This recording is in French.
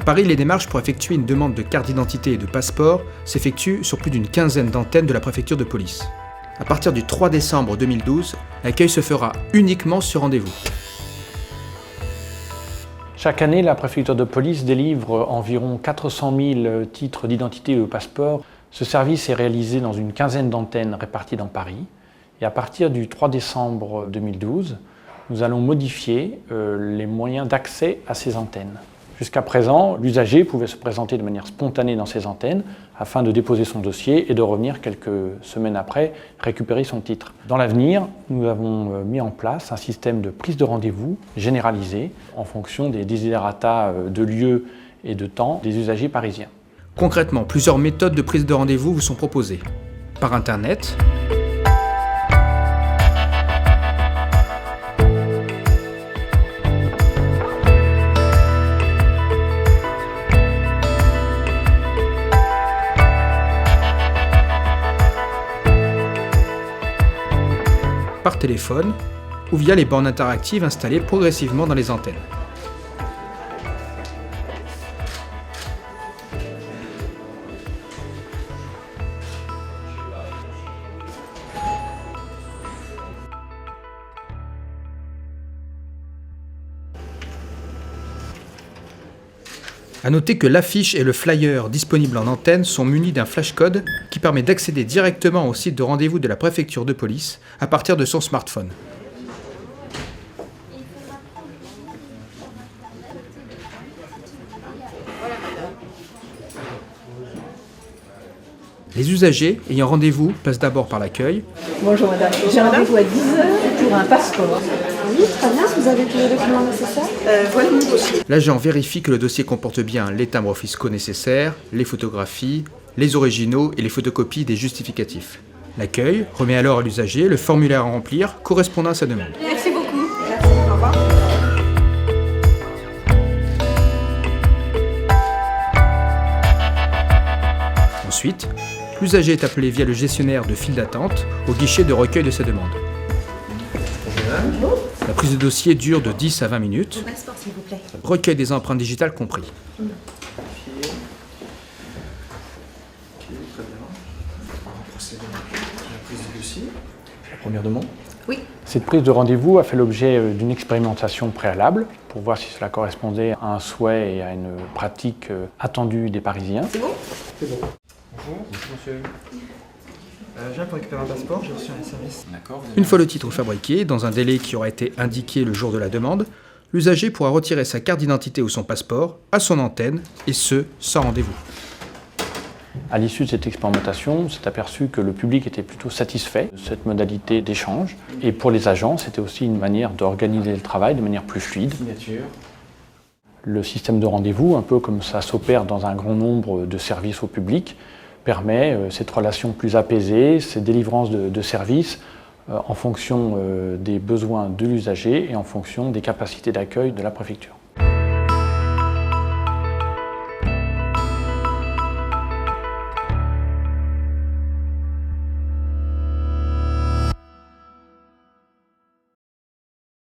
Paris, les démarches pour effectuer une demande de carte d'identité et de passeport s'effectuent sur plus d'une quinzaine d'antennes de la préfecture de police. À partir du 3 décembre 2012, l'accueil se fera uniquement sur rendez-vous. Chaque année, la préfecture de police délivre environ 400 000 titres d'identité ou passeport. Ce service est réalisé dans une quinzaine d'antennes réparties dans Paris. Et à partir du 3 décembre 2012, nous allons modifier les moyens d'accès à ces antennes. Jusqu'à présent, l'usager pouvait se présenter de manière spontanée dans ces antennes afin de déposer son dossier et de revenir quelques semaines après récupérer son titre. Dans l'avenir, nous avons mis en place un système de prise de rendez-vous généralisé en fonction des desiderata de lieu et de temps des usagers parisiens. Concrètement, plusieurs méthodes de prise de rendez-vous vous sont proposées. Par Internet, par téléphone ou via les bornes interactives installées progressivement dans les antennes. A noter que l'affiche et le flyer disponibles en antenne sont munis d'un flashcode qui permet d'accéder directement au site de rendez-vous de la préfecture de police à partir de son smartphone. Les usagers ayant rendez-vous passent d'abord par l'accueil. Bonjour madame, j'ai rendez-vous à 10h pour un passeport. Oui, très bien. Vous avez tous les documents nécessaires? Voilà mon dossier. L'agent vérifie que le dossier comporte bien les timbres fiscaux nécessaires, les photographies, les originaux et les photocopies des justificatifs. L'accueil remet alors à l'usager le formulaire à remplir correspondant à sa demande. Merci beaucoup. Merci, au revoir. Ensuite, l'usager est appelé via le gestionnaire de file d'attente au guichet de recueil de sa demande. La prise de dossier dure de 10 à 20 minutes. Passeport, s'il vous plaît. Recueil des empreintes digitales compris. La première demande. Oui. Cette prise de rendez-vous a fait l'objet d'une expérimentation préalable pour voir si cela correspondait à un souhait et à une pratique attendue des Parisiens. C'est bon? C'est bon. Bonjour, monsieur. Je viens pour récupérer un passeport, j'ai reçu un service. D'accord. Une fois le titre fabriqué, dans un délai qui aura été indiqué le jour de la demande, l'usager pourra retirer sa carte d'identité ou son passeport à son antenne, et ce, sans rendez-vous. À l'issue de cette expérimentation, on s'est aperçu que le public était plutôt satisfait de cette modalité d'échange. Et pour les agents, c'était aussi une manière d'organiser le travail de manière plus fluide. Signature. Le système de rendez-vous, un peu comme ça s'opère dans un grand nombre de services au public, permet cette relation plus apaisée, cette délivrance de services en fonction des besoins de l'usager et en fonction des capacités d'accueil de la préfecture.